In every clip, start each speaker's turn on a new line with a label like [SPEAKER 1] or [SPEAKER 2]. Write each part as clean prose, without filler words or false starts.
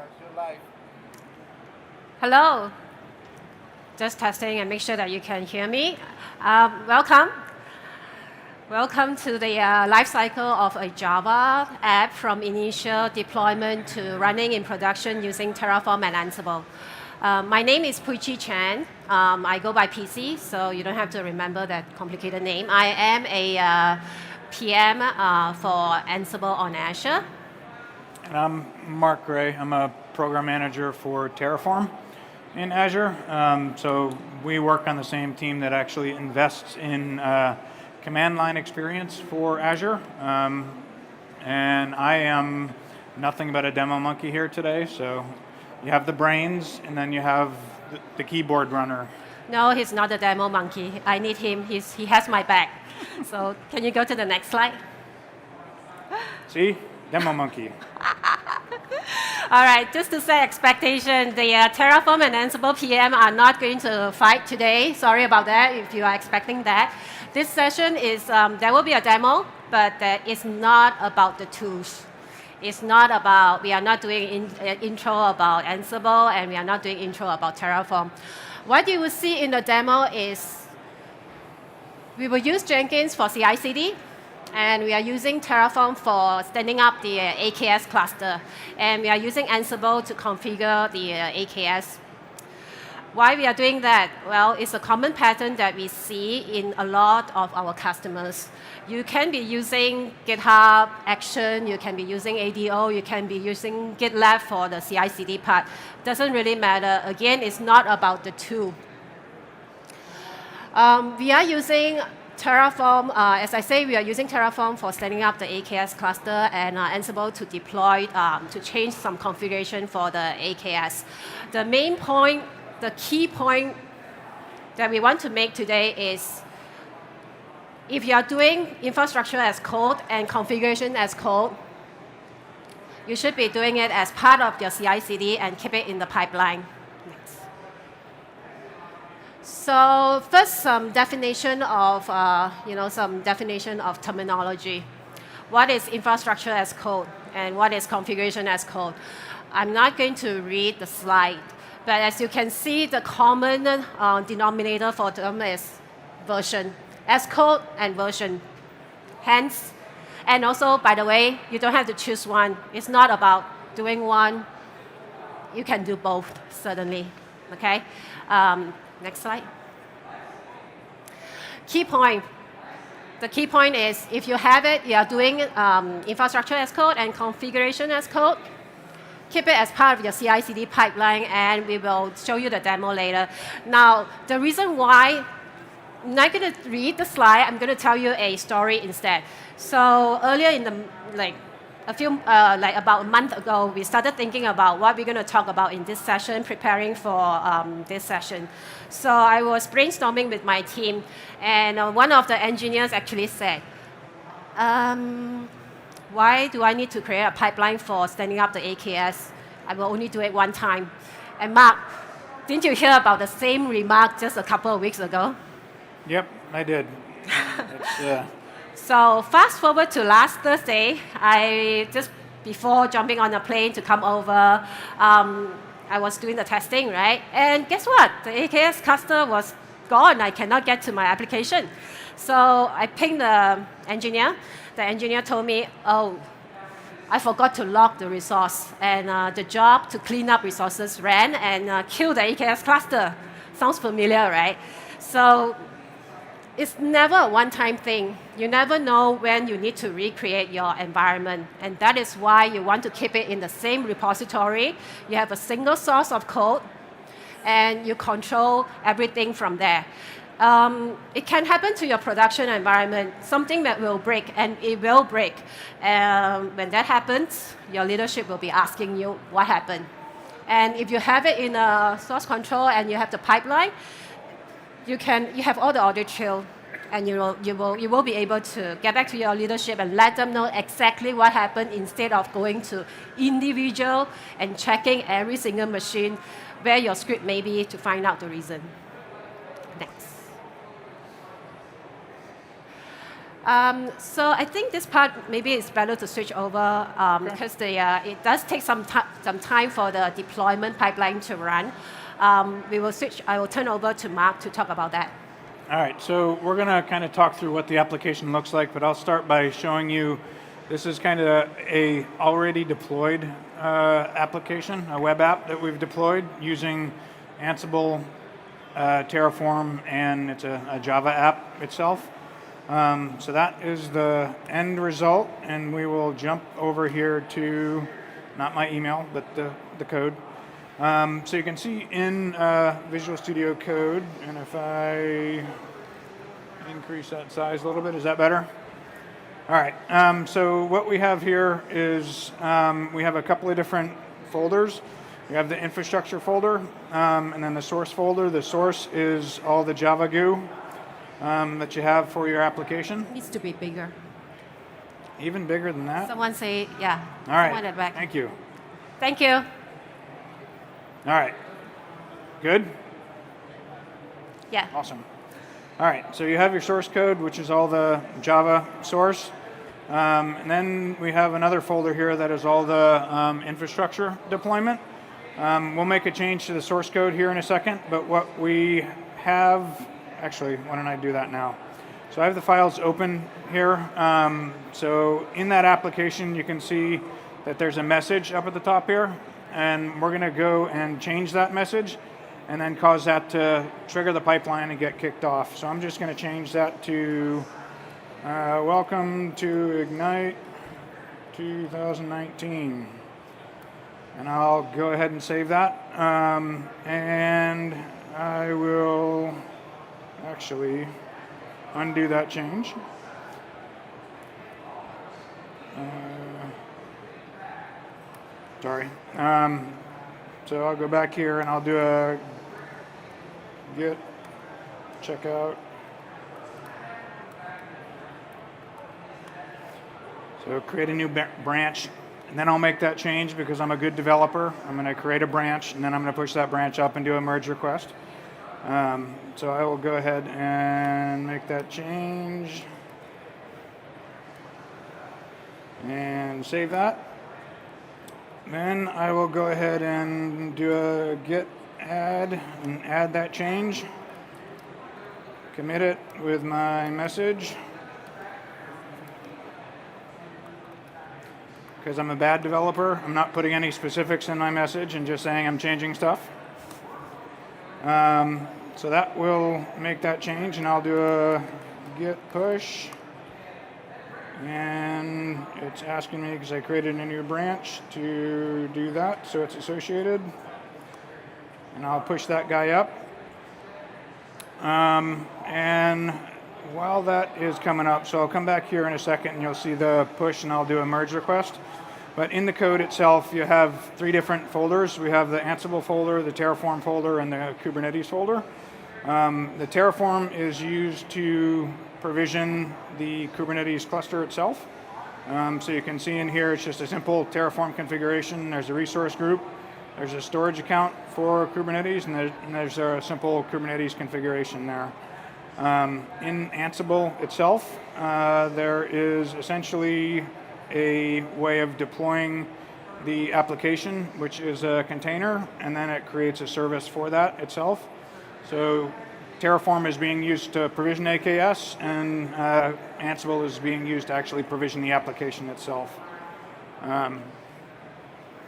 [SPEAKER 1] You're live.
[SPEAKER 2] Hello. Just testing and make sure that you can hear me. Welcome. Welcome to the life cycle of a Java app from initial deployment to running in production using Terraform and Ansible. My name is Puichi Chan. I go by PC, so you don't have to remember that complicated name. I am a PM for Ansible on Azure.
[SPEAKER 1] And I'm Mark Gray. I'm a program manager for Terraform in Azure. So we work on the same team that actually invests in command line experience for Azure. And I am nothing but a demo monkey here today. So you have the brains, and then you have the keyboard runner.
[SPEAKER 2] No, he's not a demo monkey. I need him. He has my back. So can you go to the next slide?
[SPEAKER 1] See? Demo monkey.
[SPEAKER 2] All right, just to set expectation, the Terraform and Ansible PM are not going to fight today. Sorry about that if you are expecting that. This session is, there will be a demo, but it's not about the tools. It's not about, we are not doing intro about Ansible, and we are not doing intro about Terraform. What you will see in the demo is we will use Jenkins for CI/CD. And we are using Terraform for standing up the AKS cluster. And we are using Ansible to configure the AKS. Why we are doing that? Well, it's a common pattern that we see in a lot of our customers. You can be using GitHub Action, you can be using ADO, you can be using GitLab for the CI/CD part. Doesn't really matter. Again, it's not about the tool. We are using Terraform, as I say, we are using Terraform for setting up the AKS cluster and Ansible to deploy, to change some configuration for the AKS. The main point, the key point that we want to make today is if you are doing infrastructure as code and configuration as code, you should be doing it as part of your CI/CD and keep it in the pipeline. So first, some definition of terminology. What is infrastructure as code, and what is configuration as code? I'm not going to read the slide, but as you can see, the common denominator for them is version, as code and version. Hence, and also, by the way, you don't have to choose one. It's not about doing one. You can do both, certainly. Okay. Next slide. Key point. The key point is if you have it, you are doing infrastructure as code and configuration as code, keep it as part of your CI/CD pipeline, and we will show you the demo later. Now, the reason why I'm not going to read the slide, I'm going to tell you a story instead. So earlier in the, about a month ago, we started thinking about what we're going to talk about in this session, preparing for this session. So I was brainstorming with my team, and one of the engineers actually said, why do I need to create a pipeline for standing up the AKS? I will only do it one time. And Mark, didn't you hear about the same remark just a couple of weeks ago?
[SPEAKER 1] Yep, I did.
[SPEAKER 2] So fast forward to last Thursday, I just before jumping on a plane to come over, I was doing the testing, right? And guess what? The AKS cluster was gone. I cannot get to my application. So I pinged the engineer. The engineer told me, oh, I forgot to log the resource. And the job to clean up resources ran and killed the AKS cluster. Sounds familiar, right? So it's never a one-time thing. You never know when you need to recreate your environment. And that is why you want to keep it in the same repository. You have a single source of code, and you control everything from there. It can happen to your production environment, something that will break, and it will break. When that happens, your leadership will be asking you what happened. And if you have it in a source control and you have the pipeline, you have all the audit trail, and you will be able to get back to your leadership and let them know exactly what happened instead of going to individual and checking every single machine where your script may be to find out the reason. Next. So I think this part maybe it's better to switch over because it does take some time for the deployment pipeline to run. We will switch. I will turn over to Mark to talk about that.
[SPEAKER 1] All right, so we're going to kind of talk through what the application looks like, but I'll start by showing you this is kind of a already deployed application, a web app that we've deployed using Ansible, Terraform, and it's a Java app itself. So that is the end result, and we will jump over here to, not my email, but the code. So you can see in Visual Studio Code, and if I increase that size a little bit, is that better? All right, so what we have here is we have a couple of different folders. We have the infrastructure folder, and then the source folder. The source is all the Java goo that you have for your application.
[SPEAKER 2] Needs to be bigger.
[SPEAKER 1] Even bigger than that?
[SPEAKER 2] Someone say, yeah.
[SPEAKER 1] All right,
[SPEAKER 2] someone at the back.
[SPEAKER 1] thank you.
[SPEAKER 2] Thank you.
[SPEAKER 1] All right, good?
[SPEAKER 2] Yeah.
[SPEAKER 1] Awesome. All right, so you have your source code, which is all the Java source. And then we have another folder here that is all the infrastructure deployment. We'll make a change to the source code here in a second, but what we have, actually, why don't I do that now? So I have the files open here. So in that application, you can see that there's a message up at the top here, and we're going to go and change that message and then cause that to trigger the pipeline and get kicked off. So I'm just going to change that to welcome to Ignite 2019. And I'll go ahead and save that. And I will actually undo that change. Sorry. So I'll go back here and I'll do a git checkout. So create a new branch, and then I'll make that change because I'm a good developer. I'm going to create a branch, and then I'm going to push that branch up and do a merge request. So I will go ahead and make that change and save that. Then I will go ahead and do a git add and add that change. Commit it with my message. Because I'm a bad developer, I'm not putting any specifics in my message and just saying I'm changing stuff. So that will make that change, and I'll do a git push. And it's asking me, because I created a new branch, to do that, so it's associated. And I'll push that guy up. And while that is coming up, so I'll come back here in a second and you'll see the push, and I'll do a merge request. But in the code itself, you have 3 different folders. We have the Ansible folder, the Terraform folder, and the Kubernetes folder. The Terraform is used to provision the Kubernetes cluster itself. So you can see in here, it's just a simple Terraform configuration. There's a resource group. There's a storage account for Kubernetes, and there's a simple Kubernetes configuration there. In Ansible itself, there is essentially a way of deploying the application, which is a container, and then it creates a service for that itself. So Terraform is being used to provision AKS, and Ansible is being used to actually provision the application itself.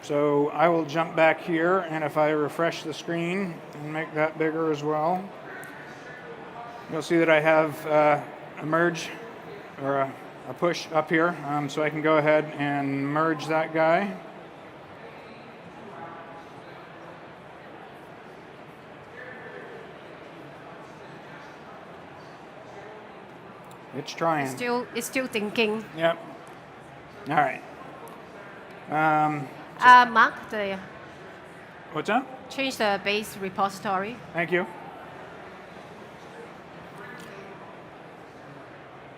[SPEAKER 1] So I will jump back here, and if I refresh the screen and make that bigger as well, you'll see that I have a merge, or a push up here, so I can go ahead and merge that guy. It's trying.
[SPEAKER 2] It's still thinking.
[SPEAKER 1] Yep. All right.
[SPEAKER 2] Mark,
[SPEAKER 1] What's that?
[SPEAKER 2] change the base repository.
[SPEAKER 1] Thank you.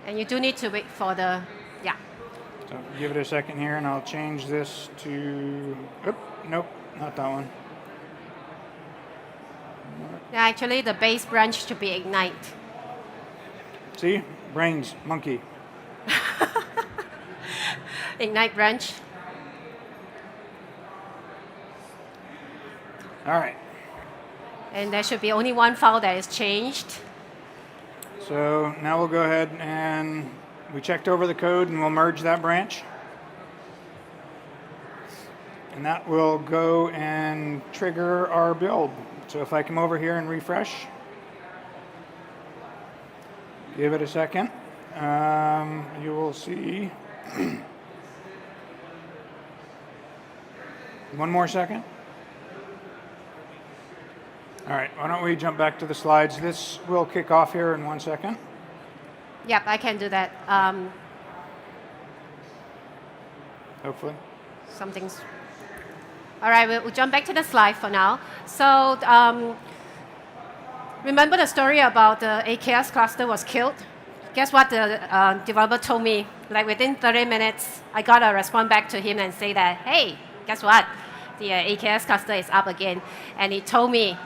[SPEAKER 2] And you do need to wait for the, yeah.
[SPEAKER 1] So give it a second here, and I'll change this to, nope, not that one.
[SPEAKER 2] Actually, the base branch should be Ignite.
[SPEAKER 1] See? Brains, monkey.
[SPEAKER 2] Ignite branch.
[SPEAKER 1] All right.
[SPEAKER 2] And there should be only one file that is changed.
[SPEAKER 1] So now we'll go ahead and we checked over the code and we'll merge that branch. And that will go and trigger our build. So if I come over here and refresh, give it a second, you will see. One more second. All right, why don't we jump back to the slides? This will kick off here in 1 second.
[SPEAKER 2] Yep, I can do that.
[SPEAKER 1] Hopefully.
[SPEAKER 2] Something's... All right, we'll jump back to the slide for now. So remember the story about the AKS cluster was killed? Guess what the developer told me? Like within 30 minutes, I got a response back to him and say that, hey, guess what? The AKS cluster is up again. And he told me,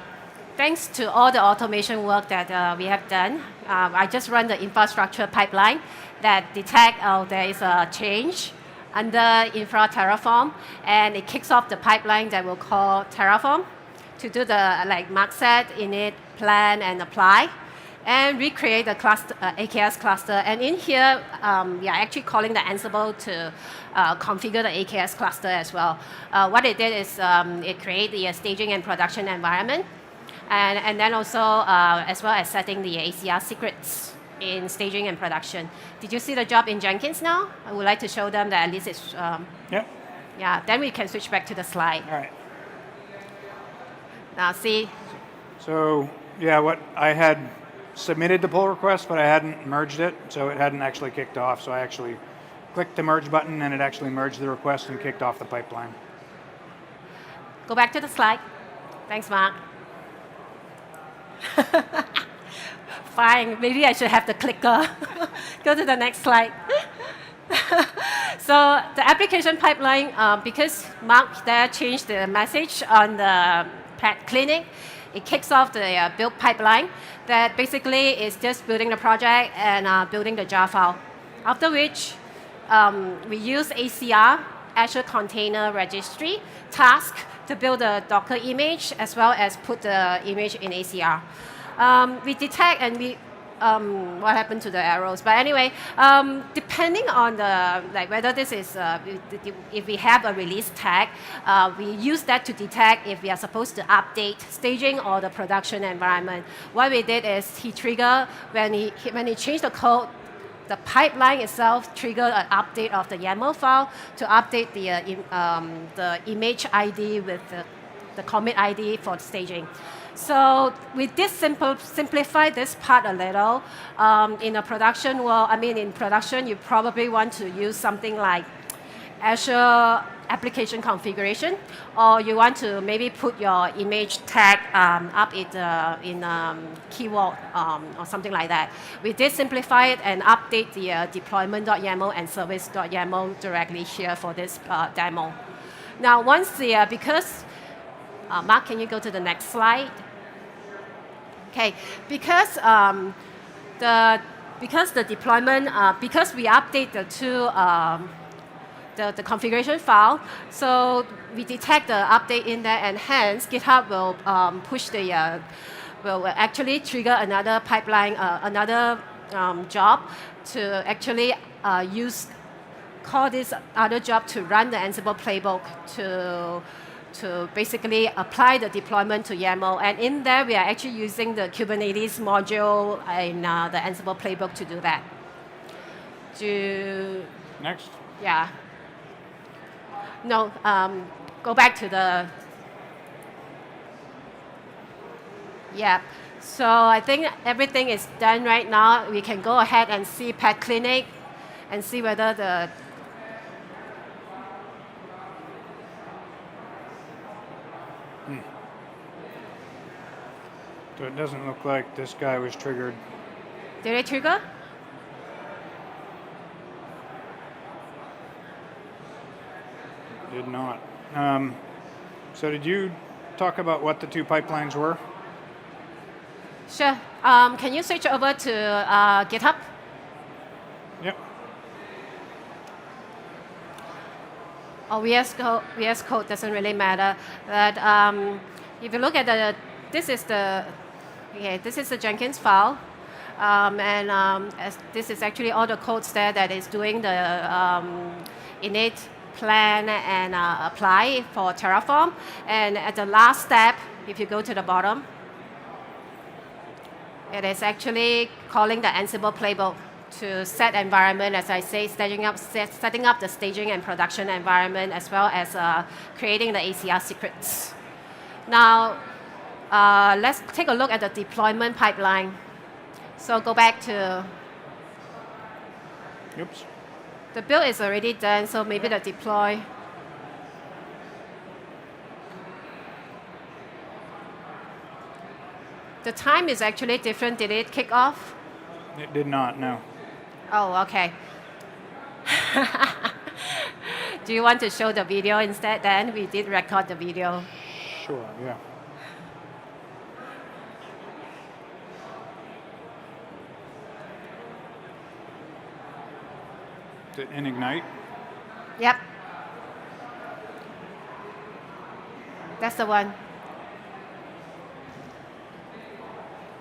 [SPEAKER 2] thanks to all the automation work that we have done, I just run the infrastructure pipeline that detect there is a change under infra Terraform, and it kicks off the pipeline that we'll call Terraform to do the, like Mark said, init, plan, and apply, and recreate the cluster, AKS cluster. And in here, we are actually calling the Ansible to configure the AKS cluster as well. What it did is it created the staging and production environment, and then also as well as setting the ACR secrets in staging and production. Did you see the job in Jenkins now? I would like to show them that at least it's...
[SPEAKER 1] Yep.
[SPEAKER 2] Yeah, then we can switch back to the slide.
[SPEAKER 1] All right.
[SPEAKER 2] Now see.
[SPEAKER 1] So yeah, what I had submitted the pull request, but I hadn't merged it, so it hadn't actually kicked off. So I actually clicked the merge button, and it actually merged the request and kicked off the pipeline.
[SPEAKER 2] Go back to the slide. Thanks, Mark. Fine, maybe I should have the clicker. Go to the next slide. So the application pipeline, because Mark there changed the message on the pet clinic, it kicks off the build pipeline that basically is just building the project and building the jar file. After which, we use ACR, Azure Container Registry, task to build a Docker image as well as put the image in ACR. We detect and we what happened to the arrows, but anyway, depending on the whether this is if we have a release tag, we use that to detect if we are supposed to update staging or the production environment. What we did is he triggered when he changed the code. The pipeline itself triggered an update of the YAML file to update the image ID with the commit ID for staging. So we did simplify this part a little. In a production world, in production, you probably want to use something like Azure application configuration, or you want to maybe put your image tag up in keyword or something like that. We did simplify it and update the deployment.yaml and service.yaml directly here for this demo. Now, once because Mark, can you go to the next slide? Okay, because the deployment, because we update the two the configuration file, so we detect the update in there, and hence GitHub will push the will actually trigger another pipeline, another job to actually call this other job to run the Ansible playbook to basically apply the deployment to YAML. And in there, we are actually using the Kubernetes module in the Ansible playbook to do that.
[SPEAKER 1] Next.
[SPEAKER 2] Yeah. No, go back to the... Yeah. So I think everything is done right now. We can go ahead and see Pet Clinic and see whether the...
[SPEAKER 1] So it doesn't look like this guy was triggered.
[SPEAKER 2] Did it trigger?
[SPEAKER 1] Did not. So did you talk about what the two pipelines were?
[SPEAKER 2] Sure. Can you switch over to GitHub?
[SPEAKER 1] Yep.
[SPEAKER 2] or VS Code doesn't really matter. But if you look at this is the Jenkins file, as this is actually all the codes there that is doing the init, plan, and apply for Terraform. And at the last step, if you go to the bottom, it is actually calling the Ansible playbook to set environment, as I say, setting up the staging and production environment, as well as creating the ACR secrets. Now, let's take a look at the deployment pipeline. So go back to,
[SPEAKER 1] Oops.
[SPEAKER 2] the build is already done, so maybe the deploy. The time is actually different. Did it kick off?
[SPEAKER 1] It did not, no.
[SPEAKER 2] Oh, okay. Do you want to show the video instead then? We did record the video.
[SPEAKER 1] Sure, yeah. Is it in Ignite?
[SPEAKER 2] Yep. That's the one.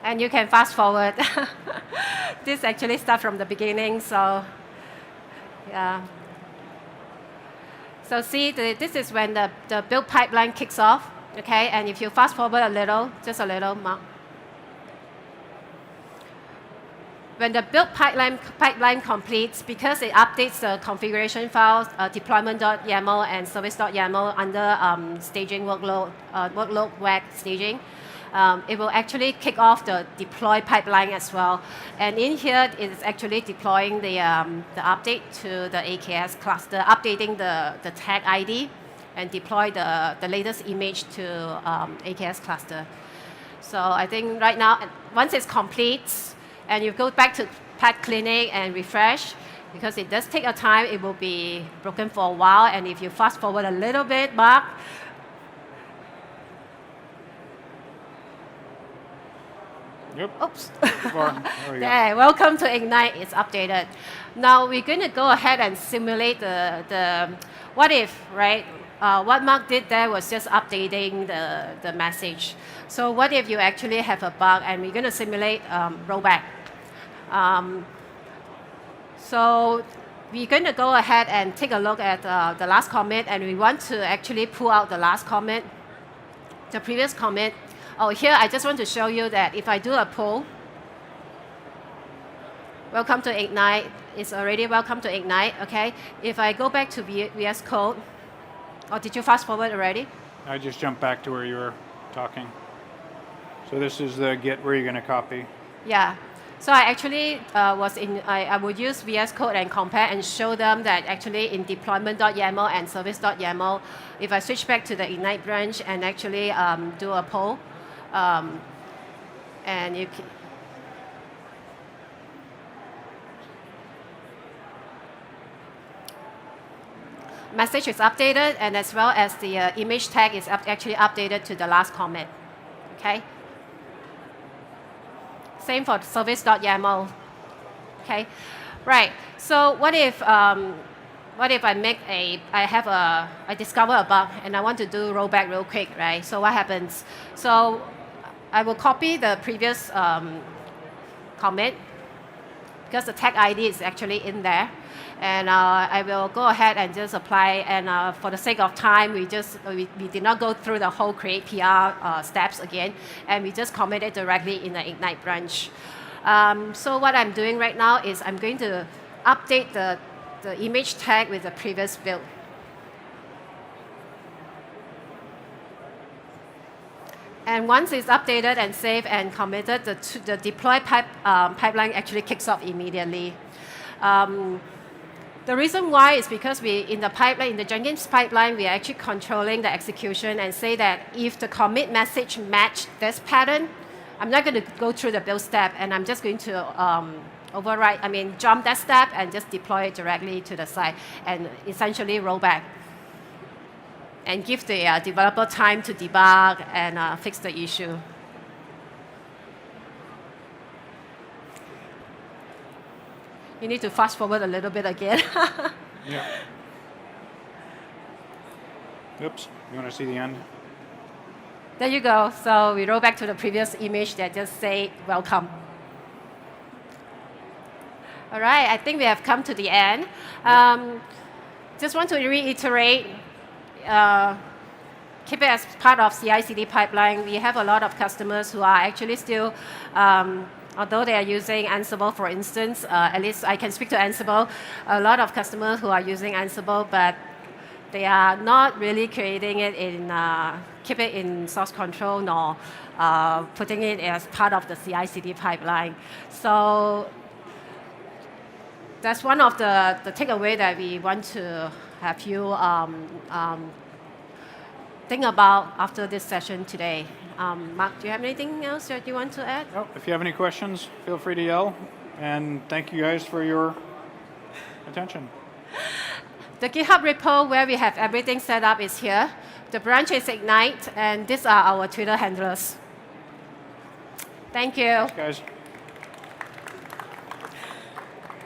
[SPEAKER 2] And you can fast forward. This actually starts from the beginning, so yeah. So see, this is when the build pipeline kicks off, okay? And if you fast forward a little, just a little, Mark. When the build pipeline completes, because it updates the configuration files, deployment.yaml and service.yaml under staging workload WAG staging, it will actually kick off the deploy pipeline as well. And in here, it is actually deploying the update to the AKS cluster, updating the tag ID, and deploy the latest image to AKS cluster. So I think right now, once it's complete, and you go back to Pad Clinic and refresh, because it does take a time, it will be broken for a while. And if you fast forward a little bit, Mark,
[SPEAKER 1] Yep.
[SPEAKER 2] oops.
[SPEAKER 1] There we go.
[SPEAKER 2] There, welcome to Ignite, it's updated. Now we're going to go ahead and simulate the what if, right? What Mark did there was just updating the message. So what if you actually have a bug, and we're going to simulate rollback. So we're going to go ahead and take a look at the last commit, and we want to actually pull out the last commit, the previous commit. Oh, here I just want to show you that if I do a pull, welcome to Ignite, it's already welcome to Ignite, okay? If I go back to VS Code, or did you fast forward already?
[SPEAKER 1] I just jumped back to where you were talking. So this is the Git where you're going to copy.
[SPEAKER 2] Yeah. So I actually I would use VS Code and compare and show them that actually in deployment.yaml and service.yaml, if I switch back to the Ignite branch and actually do a pull, and you can, message is updated, and as well as the image tag is actually updated to the last commit. Okay. Same for service.yaml. Okay. Right. So what if I discover a bug and I want to do rollback real quick, right? So what happens? So I will copy the previous commit, because the tag ID is actually in there. And I will go ahead and just apply. And for the sake of time, we did not go through the whole create PR steps again. And we just commit it directly in the Ignite branch. So what I'm doing right now is I'm going to update the image tag with the previous build. And once it's updated and saved and committed, the deploy pipeline actually kicks off immediately. The reason why is because in the Jenkins pipeline, we are actually controlling the execution and say that if the commit message match this pattern, I'm not going to go through the build step, and I'm just going to jump that step and just deploy it directly to the site and essentially roll back and give the developer time to debug and fix the issue. You need to fast forward a little bit again.
[SPEAKER 1] Yeah. Oops, you want to see the end?
[SPEAKER 2] There you go. So we roll back to the previous image that just say welcome. All right, I think we have come to the end. Just want to reiterate, keep it as part of CI/CD pipeline. We have a lot of customers who are actually still, although they are using Ansible, for instance, at least I can speak to Ansible, a lot of customers who are using Ansible, but they are not really creating it in, keep it in source control, nor putting it as part of the CI/CD pipeline. So that's one of the takeaway that we want to have you think about after this session today. Mark, do you have anything else that you want to add?
[SPEAKER 1] Oh, if you have any questions, feel free to yell. And thank you guys for your attention.
[SPEAKER 2] The GitHub repo where we have everything set up is here. The branch is Ignite, and these are our Twitter handlers. Thank you.
[SPEAKER 1] Thanks, guys.